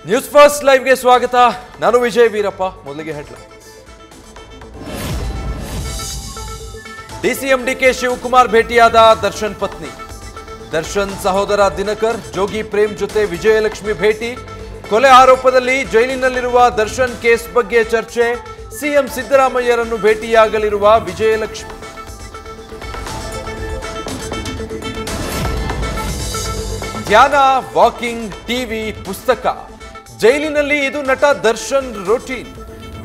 News first ಲೈವ್ಗೆ ಸ್ವಾಗತ. ನಾನು ವಿಜಯ್ ವೀರಪ್ಪ. ಮೊದಲಿಗೆ ಹೆಡ್ಲೈನ್ಸ್. ಡಿಸಿಎಂ ಡಿಕೆ ಶಿವಕುಮಾರ್ ಭೇಟಿಯಾದ ದರ್ಶನ್ ಪತ್ನಿ. ದರ್ಶನ್ ಸಹೋದರ ದಿನಕರ್ ಜೋಗಿ ಪ್ರೇಮ್ ಜೊತೆ ವಿಜಯಲಕ್ಷ್ಮಿ ಭೇಟಿ. ಕೊಲೆ ಆರೋಪದಲ್ಲಿ ಜೈಲಿನಲ್ಲಿರುವ ದರ್ಶನ್ ಕೇಸ್ ಬಗ್ಗೆ ಚರ್ಚೆ. ಸಿಎಂ ಸಿದ್ದರಾಮಯ್ಯರನ್ನು ಭೇಟಿಯಾಗಲಿರುವ ವಿಜಯಲಕ್ಷ್ಮಿ. ಧ್ಯಾನ, ವಾಕಿಂಗ್, ಟಿವಿ, ಪುಸ್ತಕ. ಜೈಲಿನಲ್ಲಿ ಇದು ನಟ ದರ್ಶನ್ ರೂಟೀನ್.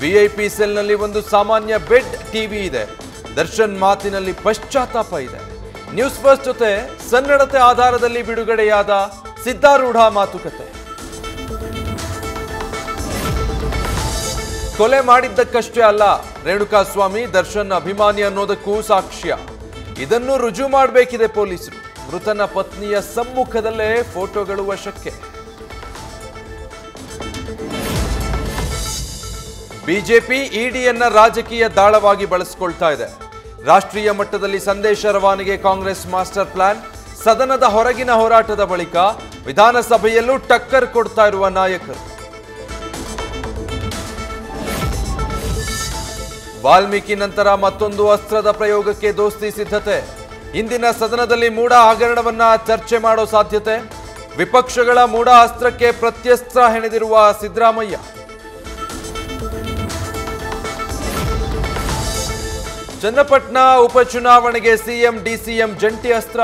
ವಿಐಪಿ ಸೆಲ್ನಲ್ಲಿ ಒಂದು ಸಾಮಾನ್ಯ ಬೆಡ್, ಟಿವಿ ಇದೆ. ದರ್ಶನ್ ಮಾತಿನಲ್ಲಿ ಪಶ್ಚಾತ್ತಾಪ ಇದೆ. ನ್ಯೂಸ್ ಫಸ್ಟ್ ಜೊತೆ ಸನ್ನಡತೆ ಆಧಾರದಲ್ಲಿ ಬಿಡುಗಡೆಯಾದ ಸಿದ್ದಾರೂಢ ಮಾತುಕತೆ. ಕೊಲೆ ಮಾಡಿದ್ದಕ್ಕಷ್ಟೇ ಅಲ್ಲ, ರೇಣುಕಾಸ್ವಾಮಿ ದರ್ಶನ್ ಅಭಿಮಾನಿ ಅನ್ನೋದಕ್ಕೂ ಸಾಕ್ಷ್ಯ. ಇದನ್ನು ರುಜು ಮಾಡಬೇಕಿದೆ ಪೊಲೀಸರು. ಮೃತನ ಪತ್ನಿಯ ಸಮ್ಮುಖದಲ್ಲೇ ಫೋಟೋಗಳು ವಶಕ್ಕೆ. ಬಿಜೆಪಿ ಇಡಿಯನ್ನ ರಾಜಕೀಯ ದಾಳವಾಗಿ ಬಳಸಿಕೊಳ್ತಾ ಇದೆ. ರಾಷ್ಟ್ರೀಯ ಮಟ್ಟದಲ್ಲಿ ಸಂದೇಶ ರವಾನೆಗೆ ಕಾಂಗ್ರೆಸ್ ಮಾಸ್ಟರ್ ಪ್ಲಾನ್. ಸದನದ ಹೊರಗಿನ ಹೋರಾಟದ ಬಳಿಕ ವಿಧಾನಸಭೆಯಲ್ಲೂ ಟಕ್ಕರ್ ಕೊಡ್ತಾ ಇರುವ ನಾಯಕರು. ವಾಲ್ಮೀಕಿ ನಂತರ ಮತ್ತೊಂದು ಅಸ್ತ್ರದ ಪ್ರಯೋಗಕ್ಕೆ ದೋಸ್ತಿ ಸಿದ್ಧತೆ. ಇಂದಿನ ಸದನದಲ್ಲಿ ಮೂಢ ಹಗರಣವನ್ನ ಚರ್ಚೆ ಮಾಡೋ ಸಾಧ್ಯತೆ. ವಿಪಕ್ಷಗಳ ಮೂಢ ಅಸ್ತ್ರಕ್ಕೆ ಪ್ರತ್ಯಸ್ತ್ರ ಹೆಣೆದಿರುವ ಸಿದ್ದರಾಮಯ್ಯ. ಚನ್ನಪಟ್ಟಣ ಉಪಚುನಾವಣೆಗೆ ಸಿಎಂ ಡಿಸಿಎಂ ಜಂಟಿ ಅಸ್ತ್ರ.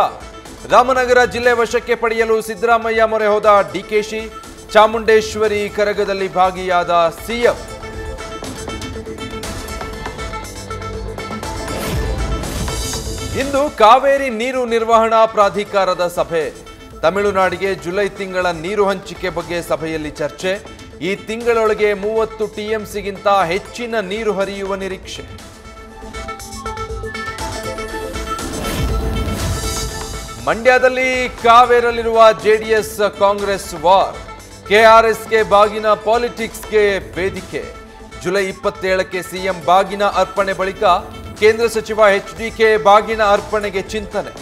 ರಾಮನಗರ ಜಿಲ್ಲೆ ವಶಕ್ಕೆ ಪಡೆಯಲು ಸಿದ್ದರಾಮಯ್ಯ ಮೊರೆ ಹೋದ ಡಿಕೆಶಿ. ಚಾಮುಂಡೇಶ್ವರಿ ಕರಗದಲ್ಲಿ ಭಾಗಿಯಾದ ಸಿಎಂ. ಇಂದು ಕಾವೇರಿ ನೀರು ನಿರ್ವಹಣಾ ಪ್ರಾಧಿಕಾರದ ಸಭೆ. ತಮಿಳುನಾಡಿಗೆ ಜುಲೈ ತಿಂಗಳ ನೀರು ಹಂಚಿಕೆ ಬಗ್ಗೆ ಸಭೆಯಲ್ಲಿ ಚರ್ಚೆ. ಈ ತಿಂಗಳೊಳಗೆ 30 ಟಿಎಂಸಿಗಿಂತ ಹೆಚ್ಚಿನ ನೀರು ಹರಿಯುವ ನಿರೀಕ್ಷೆ. ಮಂಡ್ಯದಲ್ಲಿ ಕಾವೇರಲ್ಲಿರುವ ಜೆಡಿಎಸ್ ಕಾಂಗ್ರೆಸ್ ವಾರ್. ಕೆಆರ್ಎಸ್ಗೆ ಬಾಗಿನ ಪಾಲಿಟಿಕ್ಸ್ಗೆ ವೇದಿಕೆ. ಜುಲೈ 27ಕ್ಕೆ ಸಿಎಂ ಬಾಗಿನ ಅರ್ಪಣೆ ಬಳಿಕ ಕೇಂದ್ರ ಸಚಿವ ಎಚ್ಡಿಕೆ ಬಾಗಿನ ಅರ್ಪಣೆಗೆ ಚಿಂತನೆ.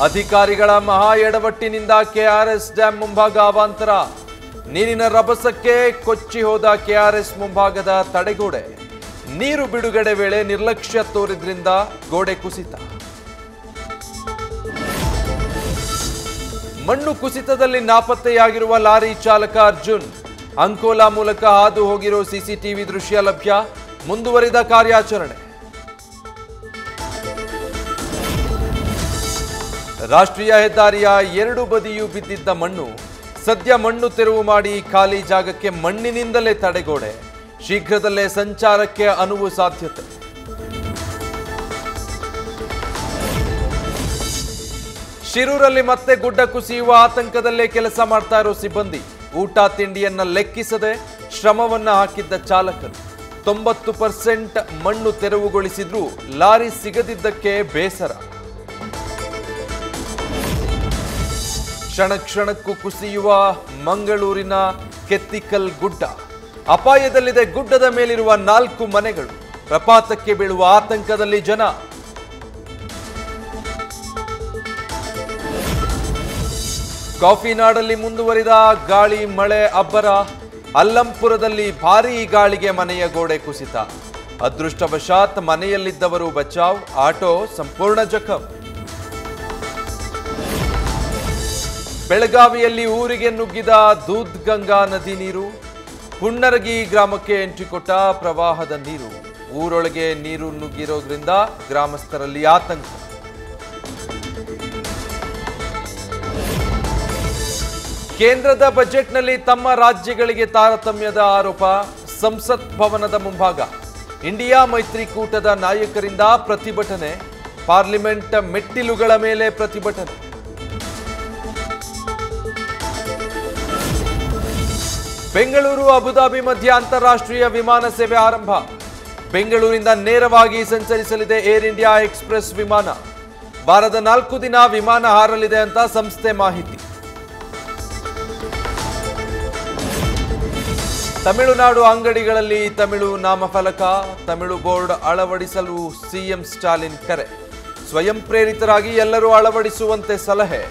ಅಧಿಕಾರಿಗಳ ಮಹಾ ಎಡವಟ್ಟಿನಿಂದ ಕೆಆರ್ಎಸ್ ಡ್ಯಾಂ ಮುಂಭಾಗ ಅವಾಂತರ. ನೀರಿನ ರಭಸಕ್ಕೆ ಕೊಚ್ಚಿ ಹೋದ ಕೆಆರ್ಎಸ್ ಮುಂಭಾಗದ ತಡೆಗೋಡೆ. ನೀರು ಬಿಡುಗಡೆ ವೇಳೆ ನಿರ್ಲಕ್ಷ್ಯ ತೋರಿದ್ರಿಂದ ಗೋಡೆ ಕುಸಿತ. ಮಣ್ಣು ಕುಸಿತದಲ್ಲಿ ನಾಪತ್ತೆಯಾಗಿರುವ ಲಾರಿ ಚಾಲಕ ಅರ್ಜುನ್. ಅಂಕೋಲಾ ಮೂಲಕ ಹಾದು ಹೋಗಿರೋ ಸಿಸಿಟಿವಿ ದೃಶ್ಯ ಲಭ್ಯ. ಮುಂದುವರಿದ ಕಾರ್ಯಾಚರಣೆ. ರಾಷ್ಟ್ರೀಯ ಹೆದ್ದಾರಿಯ ಎರಡು ಬದಿಯೂ ಬಿದ್ದಿದ್ದ ಮಣ್ಣು. ಸದ್ಯ ಮಣ್ಣು ತೆರವು ಮಾಡಿ ಖಾಲಿ ಜಾಗಕ್ಕೆ ಮಣ್ಣಿನಿಂದಲೇ ತಡೆಗೋಡೆ. ಶೀಘ್ರದಲ್ಲೇ ಸಂಚಾರಕ್ಕೆ ಅನುವು ಸಾಧ್ಯತೆ. ಶಿರೂರಲ್ಲಿ ಮತ್ತೆ ಗುಡ್ಡ ಕುಸಿಯುವ ಆತಂಕದಲ್ಲೇ ಕೆಲಸ ಮಾಡ್ತಾ ಇರೋ ಸಿಬ್ಬಂದಿ. ಊಟ ತಿಂಡಿಯನ್ನ ಲೆಕ್ಕಿಸದೆ ಶ್ರಮವನ್ನ ಹಾಕಿದ್ದ ಚಾಲಕರು. 90% ಮಣ್ಣು ತೆರವುಗೊಳಿಸಿದ್ರೂ ಲಾರಿ ಸಿಗದಿದ್ದಕ್ಕೆ ಬೇಸರ. ಕ್ಷಣ ಕ್ಷಣಕ್ಕೂ ಕುಸಿಯುವ ಮಂಗಳೂರಿನ ಕೆತ್ತಿಕಲ್ ಗುಡ್ಡ. ಅಪಾಯದಲ್ಲಿದೆ ಗುಡ್ಡದ ಮೇಲಿರುವ 4 ಮನೆಗಳು. ಪ್ರಪಾತಕ್ಕೆ ಬೀಳುವ ಆತಂಕದಲ್ಲಿ ಜನ. ಕಾಫಿ ನಾಡಲ್ಲಿ ಮುಂದುವರಿದ ಗಾಳಿ ಮಳೆ ಅಬ್ಬರ. ಅಲ್ಲಂಪುರದಲ್ಲಿ ಭಾರೀ ಗಾಳಿಗೆ ಮನೆಯ ಗೋಡೆ ಕುಸಿತ. ಅದೃಷ್ಟವಶಾತ್ ಮನೆಯಲ್ಲಿದ್ದವರು ಬಚಾವ್. ಆಟೋ ಸಂಪೂರ್ಣ ಜಖಂ. ಬೆಳಗಾವಿಯಲ್ಲಿ ಊರಿಗೆ ನುಗ್ಗಿದ ದೂದ್ ಗಂಗಾ ನದಿ ನೀರು. ಹುಣ್ಣರಗಿ ಗ್ರಾಮಕ್ಕೆ ಎಂಟ್ರಿ ಕೊಟ್ಟ ಪ್ರವಾಹದ ನೀರು. ಊರೊಳಗೆ ನೀರು ನುಗ್ಗಿರೋದ್ರಿಂದ ಗ್ರಾಮಸ್ಥರಲ್ಲಿ ಆತಂಕ. ಕೇಂದ್ರದ ಬಜೆಟ್ನಲ್ಲಿ ತಮ್ಮ ರಾಜ್ಯಗಳಿಗೆ ತಾರತಮ್ಯದ ಆರೋಪ. ಸಂಸತ್ ಭವನದ ಮುಂಭಾಗ ಇಂಡಿಯಾ ಮೈತ್ರಿಕೂಟದ ನಾಯಕರಿಂದ ಪ್ರತಿಭಟನೆ. ಪಾರ್ಲಿಮೆಂಟ್ ಮೆಟ್ಟಿಲುಗಳ ಮೇಲೆ ಪ್ರತಿಭಟನೆ. ಬೆಂಗಳೂರು ಅಬುದಾಬಿ ಮಧ್ಯ ಅಂತಾರಾಷ್ಟ್ರೀಯ ವಿಮಾನ ಸೇವೆ ಆರಂಭ. ಬೆಂಗಳೂರಿಂದ ನೇರವಾಗಿ ಸಂಚರಿಸಲಿದೆ ಏರ್ ಇಂಡಿಯಾ ಎಕ್ಸ್‌ಪ್ರೆಸ್ ವಿಮಾನ. ವಾರದ 4 ದಿನ ವಿಮಾನ ಹಾರಲಿದೆ ಅಂತ ಸಂಸ್ಥೆ ಮಾಹಿತಿ. ತಮಿಳುನಾಡು ಅಂಗಡಿಗಳಲ್ಲಿ ತಮಿಳು ನಾಮಫಲಕ. ತಮಿಳು ಬೋರ್ಡ್ ಅಳವಡಿಸಲು ಸಿಎಂ ಸ್ಟಾಲಿನ್ ಕರೆ. ಸ್ವಯಂ ಪ್ರೇರಿತರಾಗಿ ಎಲ್ಲರೂ ಅಳವಡಿಸುವಂತೆ ಸಲಹೆ.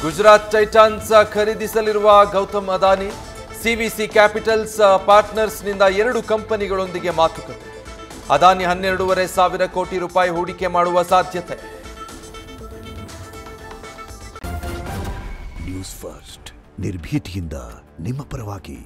ಗುಜರಾತ್ ಟೈಟಾನ್ಸ್ ಖರೀದಿಸಲಿರುವ ಗೌತಮ್ ಅದಾನಿ ಸಿವಿಸಿ ಕ್ಯಾಪಿಟಲ್ಸ್ ಪಾರ್ಟ್ನರ್ಸ್ನಿಂದ 2 ಕಂಪನಿಗಳೊಂದಿಗೆ ಮಾತುಕತೆ. ಅದಾನಿ 12,500 ಕೋಟಿ ರೂಪಾಯಿ ಹೂಡಿಕೆ ಮಾಡುವ ಸಾಧ್ಯತೆ. ನ್ಯೂಸ್ ಫಸ್ಟ್ ನಿರ್ಭೀತಿಯಿಂದ ನಿಮ್ಮ ಪರವಾಗಿ.